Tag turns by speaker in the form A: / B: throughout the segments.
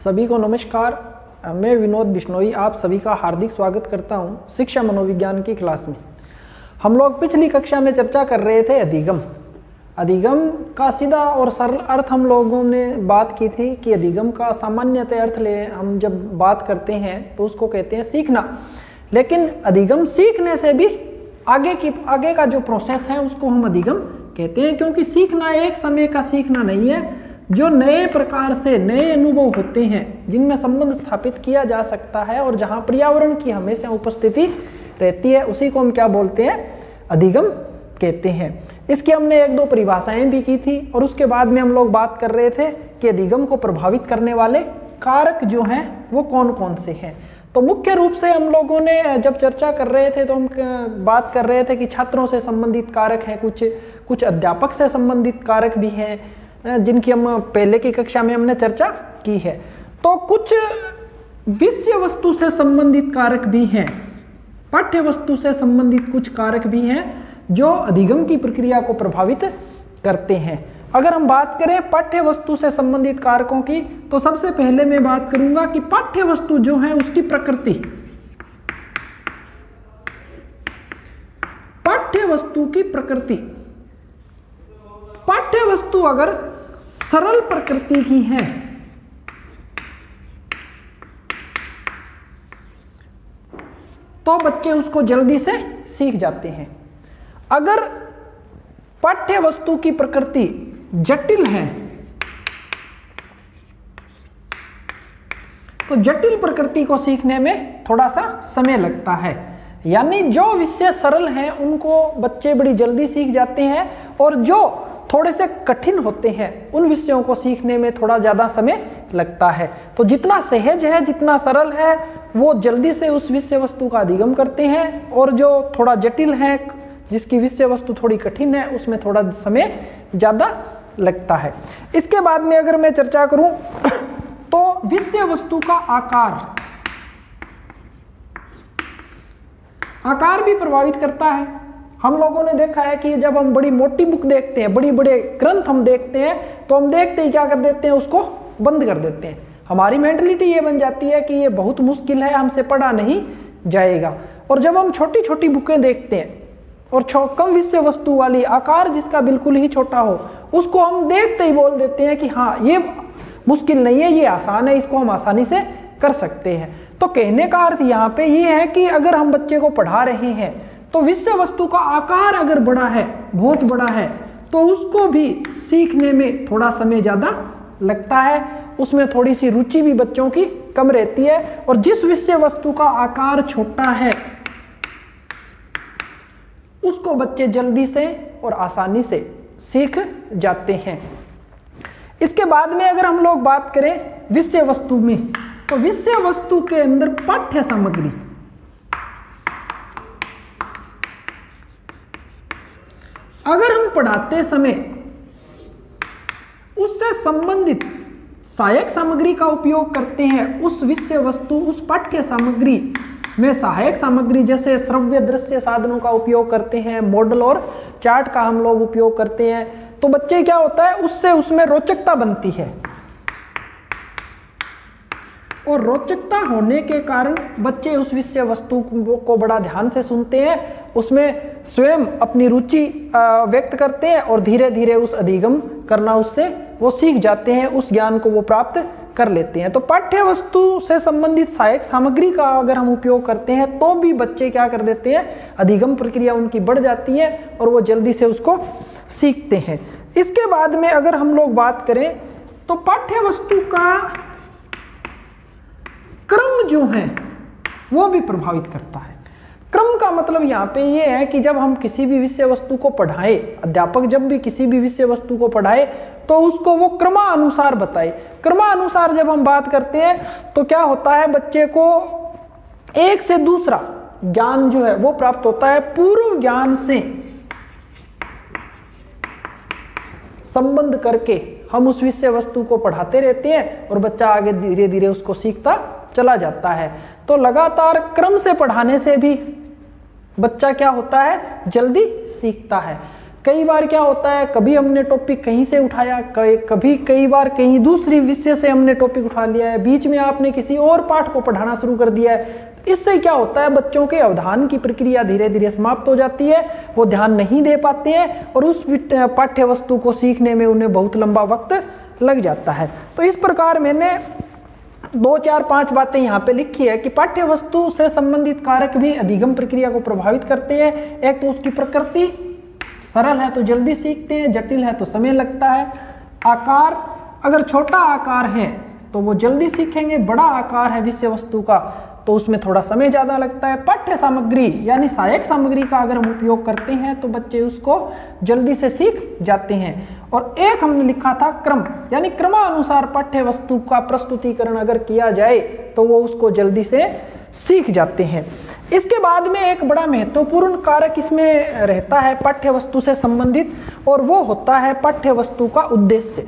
A: सभी को नमस्कार। मैं विनोद बिश्नोई आप सभी का हार्दिक स्वागत करता हूं शिक्षा मनोविज्ञान की क्लास में। हम लोग पिछली कक्षा में चर्चा कर रहे थे अधिगम। अधिगम का सीधा और सरल अर्थ हम लोगों ने बात की थी कि अधिगम का सामान्यतः अर्थ ले हम जब बात करते हैं तो उसको कहते हैं सीखना। लेकिन अधिगम सीखने से भी आगे का जो प्रोसेस है उसको हम अधिगम कहते हैं, क्योंकि सीखना एक समय का सीखना नहीं है। जो नए प्रकार से नए अनुभव होते हैं जिनमें संबंध स्थापित किया जा सकता है और जहां पर्यावरण की हमेशा उपस्थिति रहती है उसी को हम क्या बोलते हैं, अधिगम कहते हैं। इसकी हमने एक दो परिभाषाएं भी की थी और उसके बाद में हम लोग बात कर रहे थे कि अधिगम को प्रभावित करने वाले कारक जो हैं वो कौन कौन से हैं। तो मुख्य रूप से हम लोगों ने जब चर्चा कर रहे थे तो हम बात कर रहे थे कि छात्रों से संबंधित कारक हैं, कुछ अध्यापक से संबंधित कारक भी हैं जिनकी हम पहले की कक्षा में हमने चर्चा की है। तो कुछ विषय वस्तु से संबंधित कारक भी हैं, पाठ्य वस्तु से संबंधित कुछ कारक भी हैं जो अधिगम की प्रक्रिया को प्रभावित करते हैं। अगर हम बात करें पाठ्य वस्तु से संबंधित कारकों की तो सबसे पहले मैं बात करूंगा कि पाठ्य वस्तु जो है उसकी प्रकृति। पाठ्य वस्तु की प्रकृति, पाठ्य वस्तु अगर सरल प्रकृति की है तो बच्चे उसको जल्दी से सीख जाते हैं। अगर पाठ्य वस्तु की प्रकृति जटिल है तो जटिल प्रकृति को सीखने में थोड़ा सा समय लगता है। यानी जो विषय सरल हैं उनको बच्चे बड़ी जल्दी सीख जाते हैं और जो थोड़े से कठिन होते हैं उन विषयों को सीखने में थोड़ा ज़्यादा समय लगता है। तो जितना सहज है, जितना सरल है, वो जल्दी से उस विषय वस्तु का अधिगम करते हैं, और जो थोड़ा जटिल है, जिसकी विषय वस्तु थोड़ी कठिन है, उसमें थोड़ा समय ज़्यादा लगता है। इसके बाद में अगर मैं चर्चा करूं तो विषय वस्तु का आकार भी प्रभावित करता है। हम लोगों ने देखा है कि जब हम बड़ी मोटी बुक देखते हैं, बड़े बड़े ग्रंथ हम देखते हैं तो हम देखते ही क्या कर देते हैं, उसको बंद कर देते हैं। हमारी मेंटलिटी ये बन जाती है कि ये बहुत मुश्किल है, हमसे पढ़ा नहीं जाएगा। और जब हम छोटी छोटी बुकें देखते हैं और कम विषय वस्तु वाली, आकार जिसका बिल्कुल ही छोटा हो, उसको हम देखते ही बोल देते हैं कि हाँ ये मुश्किल नहीं है, ये आसान है, इसको हम आसानी से कर सकते हैं। तो कहने का अर्थ यहाँ पे ये है कि अगर हम बच्चे को पढ़ा रहे हैं तो विषय वस्तु का आकार अगर बड़ा है, बहुत बड़ा है, तो उसको भी सीखने में थोड़ा समय ज़्यादा लगता है। उसमें थोड़ी सी रुचि भी बच्चों की कम रहती है। और जिस विषय वस्तु का आकार छोटा है उसको बच्चे जल्दी से और आसानी से सीख जाते हैं। इसके बाद में अगर हम लोग बात करें विषय वस्तु में, तो विषय वस्तु के अंदर पाठ्य सामग्री, अगर हम पढ़ाते समय उससे संबंधित सहायक सामग्री का उपयोग करते हैं, उस विषय वस्तु, उस पाठ्य सामग्री में सहायक सामग्री जैसे श्रव्य दृश्य साधनों का उपयोग करते हैं, मॉडल और चार्ट का हम लोग उपयोग करते हैं, तो बच्चे क्या होता है, उससे उसमें रोचकता बनती है। और रोचकता होने के कारण बच्चे उस विषय वस्तु को बड़ा ध्यान से सुनते हैं, उसमें स्वयं अपनी रुचि व्यक्त करते हैं और धीरे धीरे उस अधिगम करना उससे वो सीख जाते हैं, उस ज्ञान को वो प्राप्त कर लेते हैं। तो पाठ्य वस्तु से संबंधित सहायक सामग्री का अगर हम उपयोग करते हैं तो भी बच्चे क्या कर देते हैं, अधिगम प्रक्रिया उनकी बढ़ जाती है और वो जल्दी से उसको सीखते हैं। इसके बाद में अगर हम लोग बात करें तो पाठ्य वस्तु का क्रम जो है वो भी प्रभावित करता है। क्रम का मतलब यहाँ पे ये है कि जब हम किसी भी विषय वस्तु को पढ़ाए, अध्यापक जब भी किसी भी विषय वस्तु को पढ़ाए तो उसको वो क्रमानुसार बताए। क्रमानुसार जब हम बात करते हैं तो क्या होता है, बच्चे को एक से दूसरा ज्ञान जो है वो प्राप्त होता है। पूर्व ज्ञान से संबंध करके हम उस विषय वस्तु को पढ़ाते रहते हैं और बच्चा आगे धीरे धीरे उसको सीखता चला जाता है। तो लगातार क्रम से पढ़ाने से भी बच्चा क्या होता है, जल्दी सीखता है। कई बार क्या होता है, कभी हमने टॉपिक कहीं से उठाया, कई बार कहीं दूसरी विषय से हमने टॉपिक उठा लिया है, बीच में आपने किसी और पाठ को पढ़ाना शुरू कर दिया है। इससे क्या होता है, बच्चों के अवधान की प्रक्रिया धीरे धीरे समाप्त हो जाती है, वो ध्यान नहीं दे पाते हैं और उस पाठ्य वस्तु को सीखने में उन्हें बहुत लंबा वक्त लग जाता है। तो इस प्रकार मैंने 2, 4, 5 बातें यहाँ पे लिखी है कि पाठ्य वस्तु से संबंधित कारक भी अधिगम प्रक्रिया को प्रभावित करते हैं। एक तो उसकी प्रकृति, सरल है तो जल्दी सीखते हैं, जटिल है तो समय लगता है। आकार, अगर छोटा आकार है तो वो जल्दी सीखेंगे, बड़ा आकार है विषय वस्तु का तो उसमें थोड़ा समय ज़्यादा लगता है। पाठ्य सामग्री यानी सहायक सामग्री का अगर हम उपयोग करते हैं तो बच्चे उसको जल्दी से सीख जाते हैं। और एक हमने लिखा था क्रम, यानी क्रमानुसार पाठ्य वस्तु का प्रस्तुतिकरण अगर किया जाए तो वो उसको जल्दी से सीख जाते हैं। इसके बाद में एक बड़ा महत्वपूर्ण कारक इसमें रहता है पाठ्य वस्तु से संबंधित, और वो होता है पाठ्य वस्तु का उद्देश्य।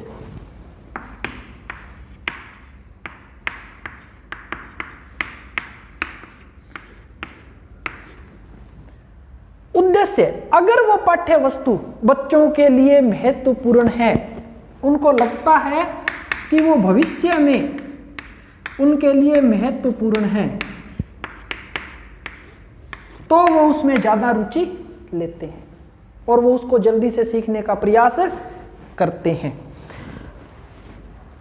A: उद्देश्य, अगर वो पाठ्य वस्तु बच्चों के लिए महत्वपूर्ण है, उनको लगता है कि वो भविष्य में उनके लिए महत्वपूर्ण है, तो वो उसमें ज़्यादा रुचि लेते हैं और वो उसको जल्दी से सीखने का प्रयास करते हैं।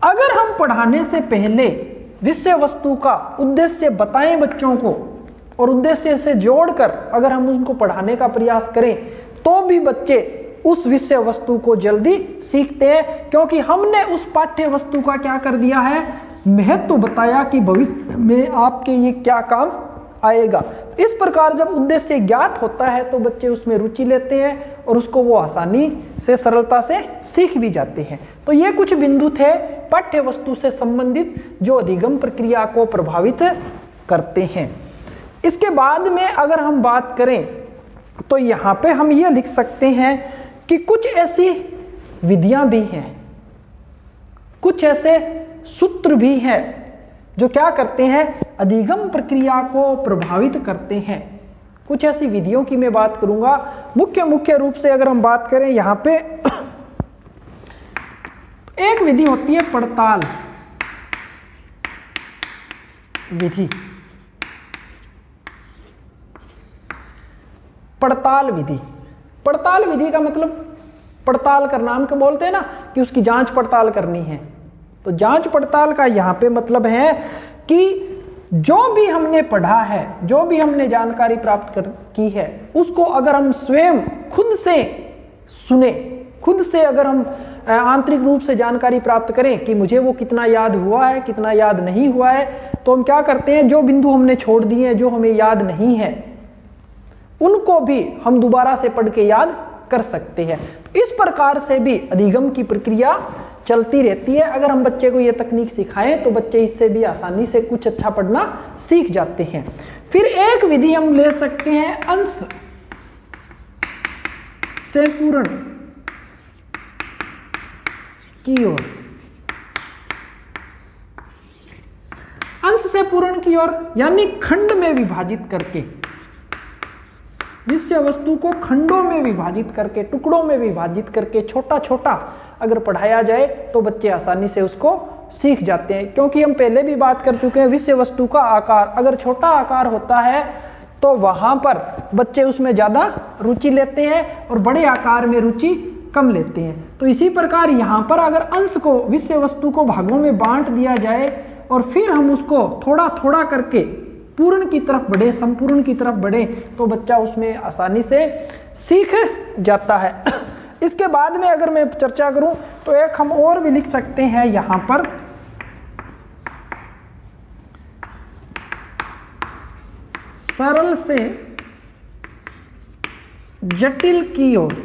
A: अगर हम पढ़ाने से पहले विषय वस्तु का उद्देश्य बताएं बच्चों को और उद्देश्य से जोड़कर अगर हम उनको पढ़ाने का प्रयास करें तो भी बच्चे उस विषय वस्तु को जल्दी सीखते हैं, क्योंकि हमने उस पाठ्य वस्तु का क्या कर दिया है, महत्व बताया कि भविष्य में आपके ये क्या काम आएगा। इस प्रकार जब उद्देश्य ज्ञात होता है तो बच्चे उसमें रुचि लेते हैं और उसको वो आसानी से, सरलता से सीख भी जाते हैं। तो ये कुछ बिंदु थे पाठ्य वस्तु से संबंधित जो अधिगम प्रक्रिया को प्रभावित करते हैं। इसके बाद में अगर हम बात करें तो यहाँ पे हम ये लिख सकते हैं कि कुछ ऐसी विधियां भी हैं, कुछ ऐसे सूत्र भी हैं जो क्या करते हैं, अधिगम प्रक्रिया को प्रभावित करते हैं। कुछ ऐसी विधियों की मैं बात करूंगा। मुख्य रूप से अगर हम बात करें यहाँ पे एक विधि होती है पड़ताल विधि। पड़ताल विधि, पड़ताल विधि का मतलब पड़ताल करना, हम क्या बोलते हैं ना कि उसकी जांच पड़ताल करनी है। तो जांच पड़ताल का यहाँ पे मतलब है कि जो भी हमने पढ़ा है, जो भी हमने जानकारी प्राप्त की है, उसको अगर हम स्वयं खुद से सुने, खुद से अगर हम आंतरिक रूप से जानकारी प्राप्त करें कि मुझे वो कितना याद हुआ है, कितना याद नहीं हुआ है, तो हम क्या करते हैं, जो बिंदु हमने छोड़ दिए हैं, जो हमें याद नहीं है, उनको भी हम दोबारा से पढ़ के याद कर सकते हैं। इस प्रकार से भी अधिगम की प्रक्रिया चलती रहती है। अगर हम बच्चे को ये तकनीक सिखाएं तो बच्चे इससे भी आसानी से कुछ अच्छा पढ़ना सीख जाते हैं। फिर एक विधि हम ले सकते हैं अंश से पूर्ण की ओर। अंश से पूर्ण की ओर यानी खंड में विभाजित करके, विषय वस्तु को खंडों में विभाजित करके, टुकड़ों में विभाजित करके छोटा छोटा अगर पढ़ाया जाए तो बच्चे आसानी से उसको सीख जाते हैं। क्योंकि हम पहले भी बात कर चुके हैं, विषय वस्तु का आकार अगर छोटा आकार होता है तो वहां पर बच्चे उसमें ज़्यादा रुचि लेते हैं और बड़े आकार में रुचि कम लेते हैं। तो इसी प्रकार यहाँ पर अगर अंश को, विषय वस्तु को भागों में बांट दिया जाए और फिर हम उसको थोड़ा थोड़ा करके पूर्ण की तरफ बढ़े, संपूर्ण की तरफ बढ़े, तो बच्चा उसमें आसानी से सीख जाता है। इसके बाद में अगर मैं चर्चा करूं तो एक हम और भी लिख सकते हैं यहां पर, सरल से जटिल की ओर।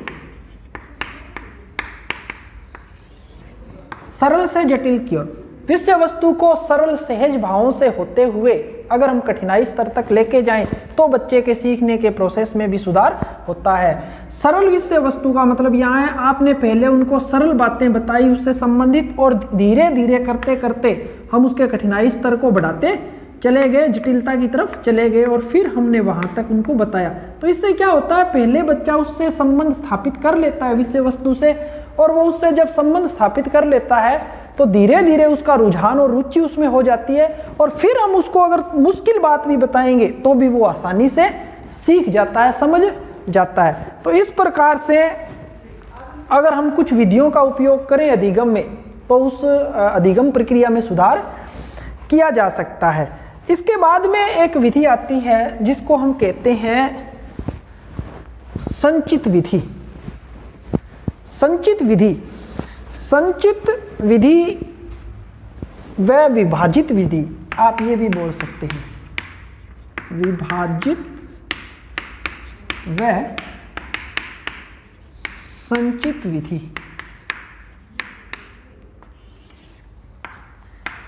A: सरल से जटिल की ओर, विषय वस्तु को सरल सहज भावों से होते हुए अगर हम कठिनाई स्तर तक लेके जाएं तो बच्चे के सीखने के प्रोसेस में भी सुधार होता है। सरल विषय वस्तु का मतलब यहाँ है आपने पहले उनको सरल बातें बताई उससे संबंधित, और धीरे धीरे करते करते हम उसके कठिनाई स्तर को बढ़ाते चले गए, जटिलता की तरफ चले गए और फिर हमने वहाँ तक उनको बताया। तो इससे क्या होता है, पहले बच्चा उससे संबंध स्थापित कर लेता है विषय वस्तु से, और वो उससे जब संबंध स्थापित कर लेता है तो धीरे धीरे उसका रुझान और रुचि उसमें हो जाती है, और फिर हम उसको अगर मुश्किल बात भी बताएंगे तो भी वो आसानी से सीख जाता है, समझ जाता है। तो इस प्रकार से अगर हम कुछ विधियों का उपयोग करें अधिगम में तो उस अधिगम प्रक्रिया में सुधार किया जा सकता है। इसके बाद में एक विधि आती है जिसको हम कहते हैं संचित विधि। संचित विधि, संचित विधि व विभाजित विधि, आप ये भी बोल सकते हैं, विभाजित व संचित विधि।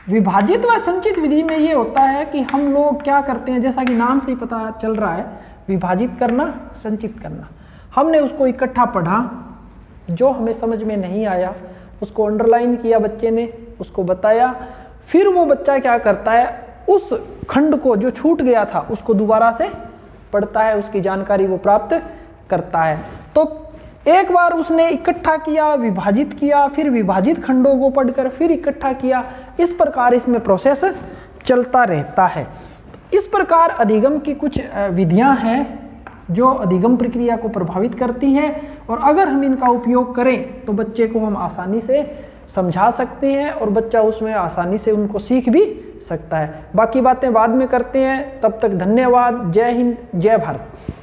A: विभाजित व संचित विधि में ये होता है कि हम लोग क्या करते हैं, जैसा कि नाम से ही पता चल रहा है, विभाजित करना, संचित करना। हमने उसको इकट्ठा पढ़ा, जो हमें समझ में नहीं आया उसको अंडरलाइन किया बच्चे ने, उसको बताया, फिर वो बच्चा क्या करता है, उस खंड को जो छूट गया था उसको दोबारा से पढ़ता है, उसकी जानकारी वो प्राप्त करता है। तो एक बार उसने इकट्ठा किया, विभाजित किया, फिर विभाजित खंडों को पढ़कर फिर इकट्ठा किया, इस प्रकार इसमें प्रोसेस चलता रहता है। इस प्रकार अधिगम की कुछ विधियां हैं जो अधिगम प्रक्रिया को प्रभावित करती हैं, और अगर हम इनका उपयोग करें तो बच्चे को हम आसानी से समझा सकते हैं और बच्चा उसमें आसानी से उनको सीख भी सकता है। बाकी बातें बाद में करते हैं, तब तक धन्यवाद। जय हिंद, जय भारत।